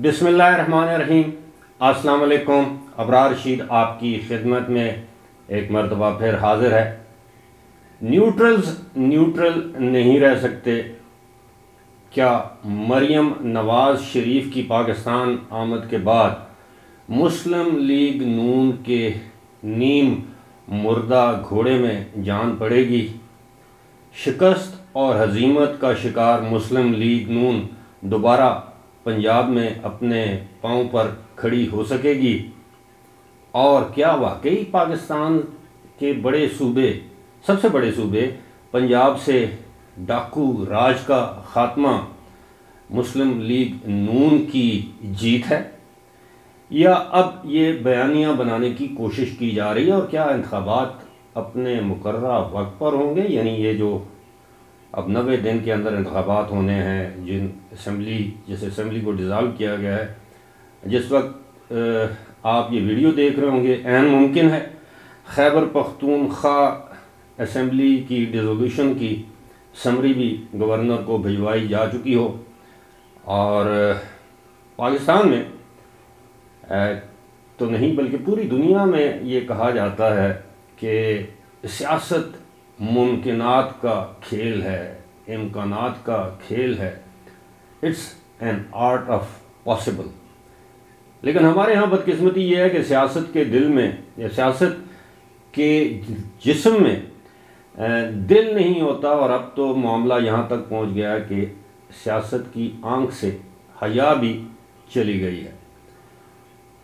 बिस्मिल्लाहिर्रहमानिर्रहीम। अस्सलाम वालेकुम। अबरार रशीद आपकी खिदमत में एक मरतबा फिर हाजिर है। न्यूट्रल्स न्यूट्रल नहीं रह सकते। क्या मरियम नवाज़ शरीफ की पाकिस्तान आमद के बाद मुस्लिम लीग नून के नीम मुर्दा घोड़े में जान पड़ेगी? शिकस्त और हजीमत का शिकार मुस्लिम लीग नून दोबारा पंजाब में अपने पांव पर खड़ी हो सकेगी? और क्या वाकई पाकिस्तान के बड़े सूबे, सबसे बड़े सूबे पंजाब से डाकू राज का खात्मा मुस्लिम लीग नून की जीत है, या अब ये बयानियाँ बनाने की कोशिश की जा रही है? और क्या इंतखाबात अपने मुकर्ररा वक्त पर होंगे? यानी ये जो अब 90 दिन के अंदर इंतखाबात होने हैं, जिस असेंबली को डिज़ाल्व किया गया है, जिस वक्त आप ये वीडियो देख रहे होंगे ऐन मुमकिन है खैबर पख्तूनख्वा असेंबली की डिसोल्यूशन की समरी भी गवर्नर को भिजवाई जा चुकी हो। और पाकिस्तान में तो नहीं बल्कि पूरी दुनिया में ये कहा जाता है कि सियासत मुमकिनात का खेल है, इम्कानात का खेल है। It's an art of possible. लेकिन हमारे यहाँ बदकिस्मती ये है कि सियासत के दिल में या सियासत के जिस्म में दिल नहीं होता। और अब तो मामला यहाँ तक पहुँच गया है कि सियासत की आंख से हया भी चली गई है।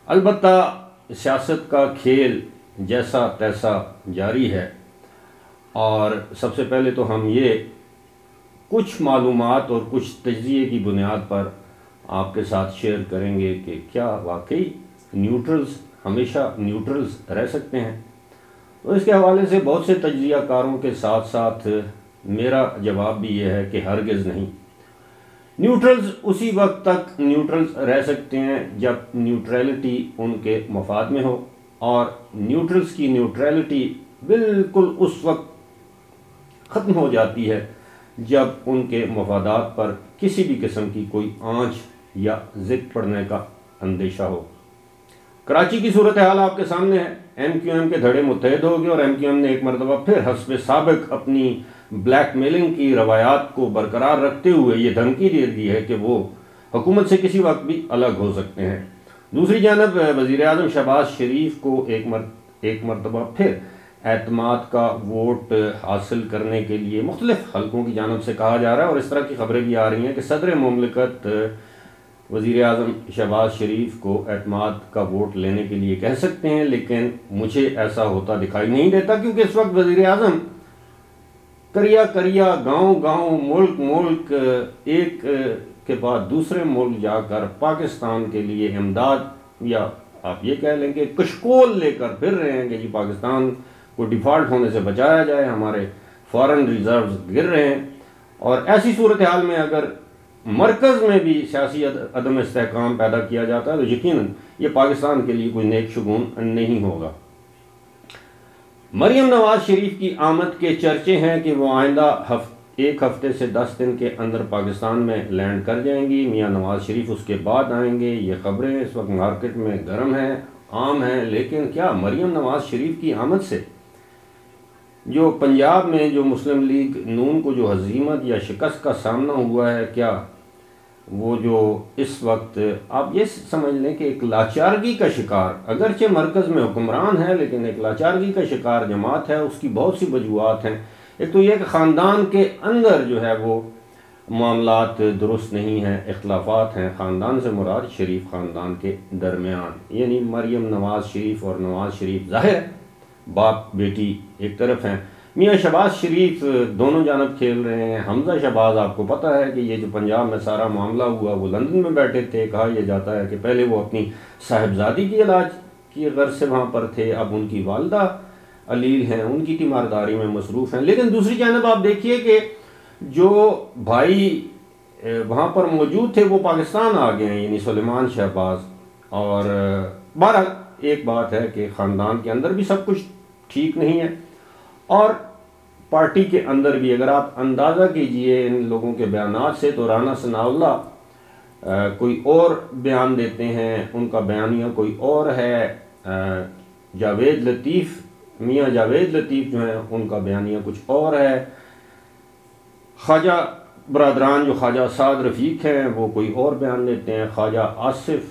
अलबत्ता सियासत का खेल जैसा तैसा जारी है। और सबसे पहले तो हम ये कुछ मालूमात और कुछ तज्ज़िये की बुनियाद पर आपके साथ शेयर करेंगे कि क्या वाकई न्यूट्रल्स हमेशा न्यूट्रल्स रह सकते हैं। तो इसके हवाले से बहुत से तज्ज़ियाकारों के साथ साथ मेरा जवाब भी ये है कि हरगिज़ नहीं। न्यूट्रल्स उसी वक्त तक न्यूट्रल्स रह सकते हैं जब न्यूट्रलिटी उनके मफाद में हो, और न्यूट्रल्स की न्यूट्रलिटी बिल्कुल उस वक्त ख़त्म हो जाती है जब उनके मफादात पर किसी भी किस्म की कोई आंच या ज़िद पड़ने का अंदेशा हो। कराची की सूरत हाल आपके सामने है। MQM के धड़े मुत्तहद हो गए और MQM ने एक मरतबा फिर हस्ब साबिक अपनी ब्लैकमेलिंग की रवायात को बरकरार रखते हुए ये धमकी दे दी है कि वो हुकूमत से किसी वक्त भी अलग हो सकते हैं। दूसरी जानब वज़ीर आज़म शहबाज शरीफ को एक मरतबा फिर एतमाद का वोट हासिल करने के लिए मुख्तलिफ हलकों की जानब से कहा जा रहा है। और इस तरह की खबरें भी आ रही हैं कि सदर मुमलिकत वज़ीर आज़म शहबाज शरीफ को एतमाद का वोट लेने के लिए कह सकते हैं। लेकिन मुझे ऐसा होता दिखाई नहीं देता, क्योंकि इस वक्त वज़ीर आज़म करिया करिया, गांव गांव, मुल्क मुल्क, एक के बाद दूसरे मुल्क जाकर पाकिस्तान के लिए इमदाद, या आप ये कह लें कि कशकोल लेकर फिर रहे हैं कि जी पाकिस्तान को डिफ़ॉल्ट होने से बचाया जाए, हमारे फॉरेन रिजर्व्स गिर रहे हैं। और ऐसी सूरत हाल में अगर मरकज़ में भी सियासी अदम इस्तेहकाम पैदा किया जाता है तो यकीनन ये पाकिस्तान के लिए कोई नेक शुगून नहीं होगा। मरियम नवाज़ शरीफ की आमद के चर्चे हैं कि वो आइंदा एक हफ्ते से 10 दिन के अंदर पाकिस्तान में लैंड कर जाएंगी। मियाँ नवाज़ शरीफ उसके बाद आएंगे। ये ख़बरें इस वक्त मार्केट में गर्म हैं, आम हैं। लेकिन क्या मरियम नवाज़ शरीफ की आमद से जो पंजाब में जो मुस्लिम लीग नून को जो हजीमत या शिकस्त का सामना हुआ है, क्या वो जो इस वक्त आप ये समझ लें कि एक लाचारगी का शिकार, अगरचे मरकज़ में हुक्मरान है लेकिन एक लाचारगी का शिकार जमात है, उसकी बहुत सी वजूहात हैं। एक तो यह कि ख़ानदान के अंदर जो है वो मामलात दुरुस्त नहीं हैं, इख्तलाफात हैं। ख़ानदान से मुराद शरीफ ख़ानदान के दरमियान, यानी मरियम नवाज़ शरीफ और नवाज़ शरीफ ज़ाहिर बाप बेटी एक तरफ हैं। मियाँ शहबाज शरीफ दोनों जानब खेल रहे हैं। हमजा शहबाज, आपको पता है कि ये जो पंजाब में सारा मामला हुआ वो लंदन में बैठे थे। कहा यह जाता है कि पहले वो अपनी साहिबजादी की इलाज की गर्ज से वहाँ पर थे, अब उनकी वालदा अलील हैं, उनकी तीमारदारी में मसरूफ़ हैं। लेकिन दूसरी जानब आप देखिए कि जो भाई वहाँ पर मौजूद थे वो पाकिस्तान आ गए हैं, यानी सुलेमान शहबाज। और बहरहाल एक बात है कि ख़ानदान के अंदर भी सब कुछ ठीक नहीं है, और पार्टी के अंदर भी अगर आप अंदाज़ा कीजिए इन लोगों के बयानात से, तो राना सनाउल्लाह कोई और बयान देते हैं, उनका बयानिया कोई और है। जावेद लतीफ़, मियाँ जावेद लतीफ़ जो हैं उनका बयानिया कुछ और है। ख्वाजा बरदरान जो ख्वाजा साद रफ़ीक हैं वो कोई और बयान देते हैं। ख्वाजा आसिफ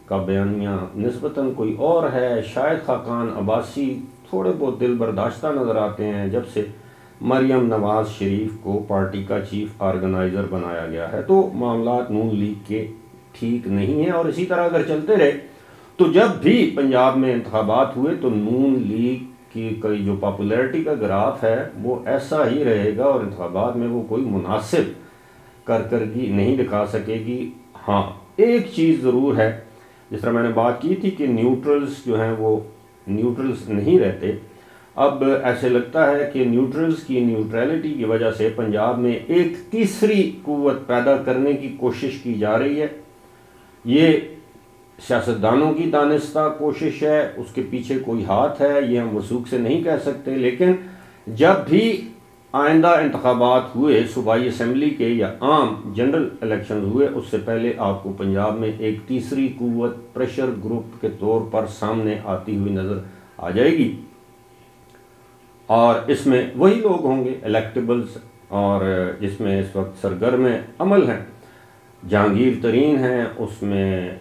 का बयानिया निस्बतन कोई और है। शायद खाकान अब्बासी थोड़े बहुत दिल बर्दाश्ता नज़र आते हैं जब से मरियम नवाज़ शरीफ को पार्टी का चीफ ऑर्गेनाइज़र बनाया गया है। तो मामलात नून लीग के ठीक नहीं है, और इसी तरह अगर चलते रहे तो जब भी पंजाब में इंतखाबात हुए तो नून लीग की जो पॉपुलैरिटी का ग्राफ है वो ऐसा ही रहेगा, और इंतखाबात में वो कोई मुनासिब कर नहीं दिखा सकेगी। हाँ, एक चीज़ ज़रूर है, जिस तरह मैंने बात की थी कि न्यूट्रल्स जो हैं वो न्यूट्रल्स नहीं रहते। अब ऐसे लगता है कि न्यूट्रल्स की न्यूट्रलिटी की वजह से पंजाब में एक तीसरी कुव्वत पैदा करने की कोशिश की जा रही है। ये सियासतदानों की दानिस्ता कोशिश है, उसके पीछे कोई हाथ है ये हम वसूख से नहीं कह सकते। लेकिन जब भी आइंदा इंतखाबात हुए, सूबाई असम्बली के या आम जनरल इलेक्शन हुए, उससे पहले आपको पंजाब में एक तीसरी कुव्वत प्रेशर ग्रुप के तौर पर सामने आती हुई नज़र आ जाएगी, और इसमें वही लोग होंगे इलेक्टेबल्स, और जिसमें इस वक्त सरगर्म अमल हैं। जहांगीर तरीन हैं, उसमें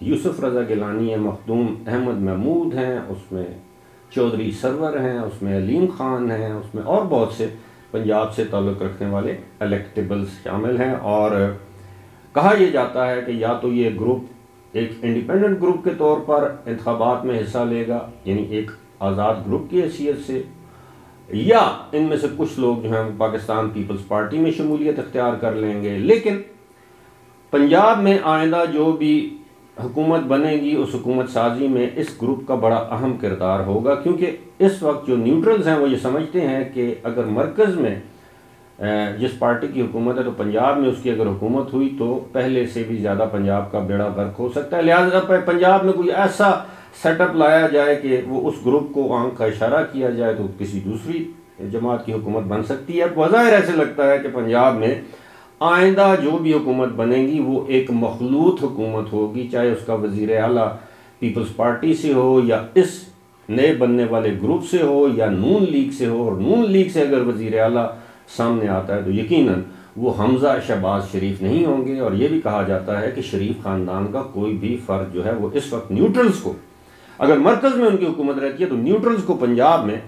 यूसुफ रज़ा गिलानी है, मखदूम अहमद महमूद हैं, उसमें चौधरी सरवर हैं, उसमें अलीम ख़ान हैं, उसमें और बहुत से पंजाब से ताल्लुक़ रखने वाले इलेक्टेबल्स शामिल हैं। और कहा यह जाता है कि या तो ये ग्रुप एक इंडिपेंडेंट ग्रुप के तौर पर इंतखाबात में हिस्सा लेगा, यानी एक आज़ाद ग्रुप की हैसियत से, या इनमें से कुछ लोग जो हैं पाकिस्तान पीपल्स पार्टी में शमूलियत इख्तियार कर लेंगे। लेकिन पंजाब में आइंदा जो भी हुकूमत बनेगी उस हुकूमत साजी में इस ग्रुप का बड़ा अहम किरदार होगा, क्योंकि इस वक्त जो न्यूट्रल्स हैं वो ये समझते हैं कि अगर मरकज़ में जिस पार्टी की हुकूमत है तो पंजाब में उसकी अगर हुकूमत हुई तो पहले से भी ज़्यादा पंजाब का बेड़ा गर्क हो सकता है। लिहाजा पंजाब में कोई ऐसा सेटअप लाया जाए कि वो उस ग्रुप को आंख का इशारा किया जाए तो किसी दूसरी जमात की हुकूमत बन सकती है। वज़ाहिर ऐसे लगता है कि पंजाब में आइंदा जो भी हुकूमत बनेगी वो एक मखलूत हुकूमत होगी, चाहे उसका वज़ीर आला पीपल्स पार्टी से हो या इस नए बनने वाले ग्रुप से हो या नून लीग से हो। और नून लीग से अगर वज़ीर आला सामने आता है तो यकीनन वो हमज़ा शहबाज शरीफ नहीं होंगे। और ये भी कहा जाता है कि शरीफ ख़ानदान का कोई भी फ़र्द जो है वो इस वक्त न्यूट्रल्स को, अगर मरकज़ में उनकी हुकूमत रहती है तो न्यूट्रल्स को पंजाब में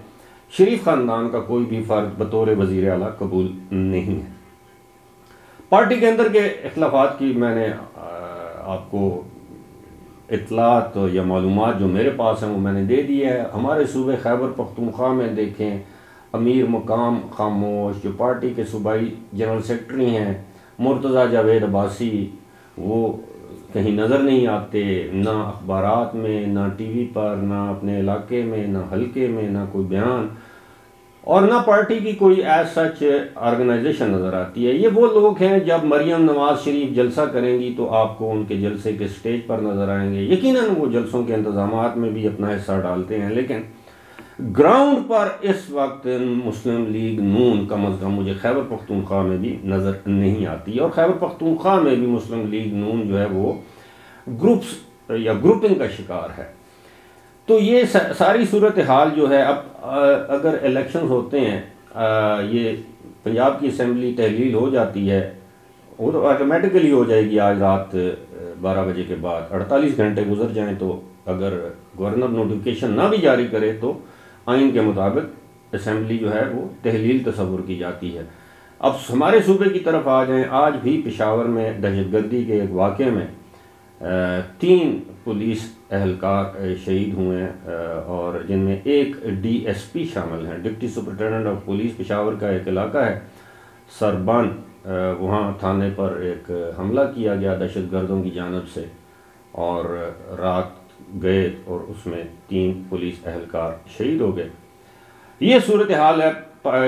शरीफ ख़ानदान का कोई भी फ़र्द बतौर वज़ीर आला कबूल नहीं है। पार्टी के अंदर के इख्तिलाफ़ात की मैंने आपको इत्तलात या मालूमात जो मेरे पास हैं वो मैंने दे दी है। हमारे सूबे खैबर पख्तूनख्वा में देखें, अमीर मकाम खामोश जो पार्टी के सूबाई जनरल सेक्रेटरी हैं मुर्तज़ा जावेद अब्बासी, वो कहीं नज़र नहीं आते, ना अखबारात में, ना टीवी पर, ना अपने इलाके में, ना हल्के में, ना कोई बयान, और ना पार्टी की कोई एज सच ऑर्गेनाइजेशन नज़र आती है। ये वो लोग हैं जब मरियम नवाज़ शरीफ जलसा करेंगी तो आपको उनके जलसे के स्टेज पर नज़र आएंगे। यकीनन वो जलसों के इंतज़ामात में भी अपना हिस्सा डालते हैं, लेकिन ग्राउंड पर इस वक्त मुस्लिम लीग नून कम अज़ कम मुझे खैबर पख्तूनख्वा में भी नज़र नहीं आती। और खैबर पख्तूनख्वा में भी मुस्लिम लीग नून जो है वो ग्रुप्स या ग्रुपिंग का शिकार है। तो ये सारी सूरत हाल जो है, अब अगर इलेक्शन होते हैं, ये पंजाब की असम्बली तहलील हो जाती है, वो तो ऑटोमेटिकली हो जाएगी आज रात 12 बजे के बाद। 48 घंटे गुजर जाएं तो अगर गवर्नर नोटिफिकेशन ना भी जारी करे तो आइन के मुताबिक असम्बली जो है वो तहलील तस्वुर की जाती है। अब हमारे सूबे की तरफ आ जाएं, आज भी पेशावर में दहशतगर्दी के एक वाक़े में 3 पुलिस एहलकार शहीद हुए हैं, और जिनमें एक DSP शामिल हैं, deputy superintendent of police. Peshawar का एक इलाका है सरबान, वहाँ थाने पर एक हमला किया गया दहशतगर्दों की जानिब से, और रात गए और उसमें 3 पुलिस एहलकार शहीद हो गए। ये सूरत हाल है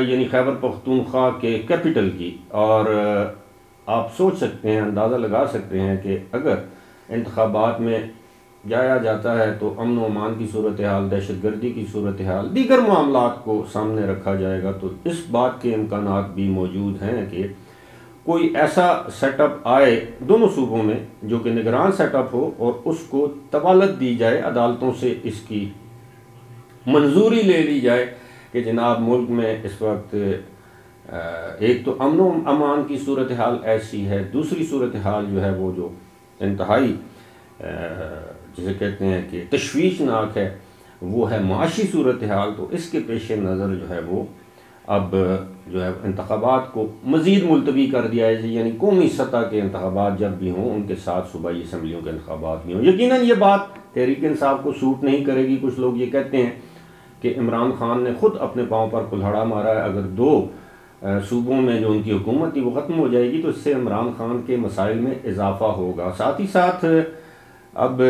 यानी खैबर पख्तूनख्वा के कैपिटल की। और आप सोच सकते हैं, अंदाज़ा लगा सकते हैं कि अगर इंतखाबात में जाया जाता है तो अमन व अमान की सूरत हाल, दहशतगर्दी की सूरत हाल, दीगर मामलात को सामने रखा जाएगा, तो इस बात के इम्कानात भी मौजूद हैं कि कोई ऐसा सेटअप आए दोनों सूबों में जो कि निगरान सेटअप हो और उसको तवालत दी जाए, अदालतों से इसकी मंजूरी ले ली जाए कि जनाब मुल्क में इस वक्त एक तो अमन अमान की सूरत हाल ऐसी है, दूसरी सूरत हाल जो है वो जो इंतहाई जिसे कहते हैं कि तशवीशनाक है वो है माशी सूरत हाल। तो इसके पेश नज़र जो है वो अब जो है इंतखाबात को मज़ीद मुलतवी कर दिया है, यानी कौमी सतह के इंतखाबात जब भी हों उनके साथ सूबाई असम्बलियों के इंतखाबात भी हों। यकीनन ये बात तहरीक इंसाफ को सूट नहीं करेगी। कुछ लोग ये कहते हैं कि इमरान खान ने ख़ुद अपने पाँव पर कुल्हाड़ा मारा है, अगर 2 सूबों में जो उनकी हुकूमत थी वो ख़त्म हो जाएगी तो इससे इमरान खान के मसाइल में इजाफा होगा। साथ ही साथ अब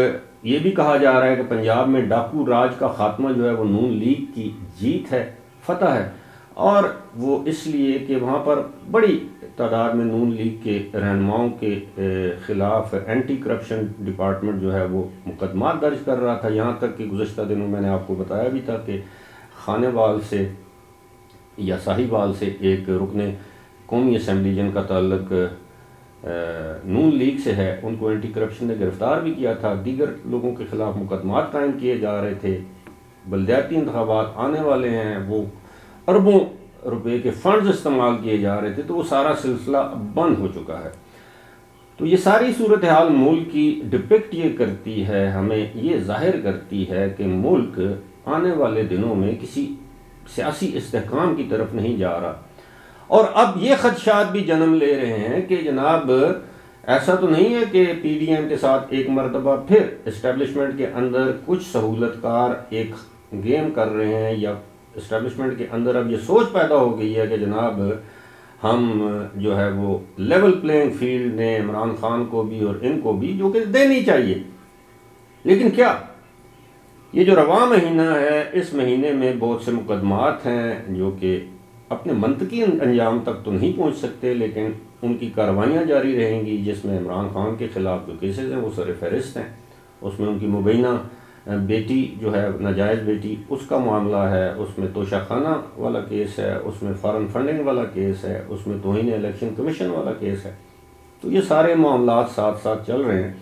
ये भी कहा जा रहा है कि पंजाब में डाकू राज का ख़ात्मा जो है वो नून लीग की जीत है, फतह है, और वो इसलिए कि वहाँ पर बड़ी तादाद में नून लीग के रहनुमाओं के ख़िलाफ़ एंटी करप्शन डिपार्टमेंट जो है वो मुकदमा दर्ज कर रहा था। यहाँ तक कि गुज़श्ता दिनों मैंने आपको बताया भी था कि खानेवाल से या साहिवाल से एक रुकने कौमी असम्बली जिनका ताल्लुक नून लीग से है, उनको एंटी करप्शन ने गिरफ़्तार भी किया था। दीगर लोगों के ख़िलाफ़ मुकदमा कायम किए जा रहे थे। बल्दियाती इंतखाबात आने वाले हैं, वो अरबों रुपए के फ़ंड्स इस्तेमाल किए जा रहे थे, तो वो सारा सिलसिला बंद हो चुका है। तो ये सारी सूरत हाल मुल्क की डिपिक्ट ये करती है, हमें ये ज़ाहिर करती है कि मुल्क आने वाले दिनों में किसी सियासी इस्तेहकाम की तरफ नहीं जा रहा। और अब ये खदशात भी जन्म ले रहे हैं कि जनाब ऐसा तो नहीं है कि PDM के साथ एक मरतबा फिर इस्टेब्लिशमेंट के अंदर कुछ सहूलतकार एक गेम कर रहे हैं, या इस्टेब्लिशमेंट के अंदर अब ये सोच पैदा हो गई है कि जनाब हम जो है वो लेवल प्लेइंग फील्ड ने इमरान खान को भी और इनको भी जो कि देनी चाहिए। लेकिन क्या ये जो रवा महीना है, इस महीने में बहुत से मुकदमात हैं जो कि अपने मंतकी अंजाम तक तो नहीं पहुंच सकते, लेकिन उनकी कार्रवाइयाँ जारी रहेंगी, जिसमें इमरान खान के ख़िलाफ़ जो केसेस हैं वो सर फहरिस्त हैं। उसमें उनकी मुबैना बेटी जो है नाजायज़ बेटी, उसका मामला है, उसमें तोशाखाना वाला केस है, उसमें फॉरेन फंडिंग वाला केस है, उसमें तौहीन इलेक्शन कमीशन वाला केस है। तो ये सारे मामला साथ साथ चल रहे हैं।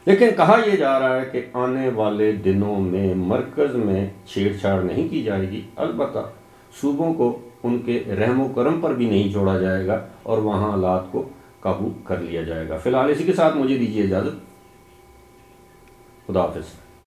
लेकिन कहा यह जा रहा है कि आने वाले दिनों में मरकज़ में छेड़छाड़ नहीं की जाएगी, अलबत्ता सूबों को उनके रहमो करम पर भी नहीं छोड़ा जाएगा और वहाँ हालात को काबू कर लिया जाएगा। फ़िलहाल इसी के साथ मुझे दीजिए इजाज़त। खुदा हाफ़िज़।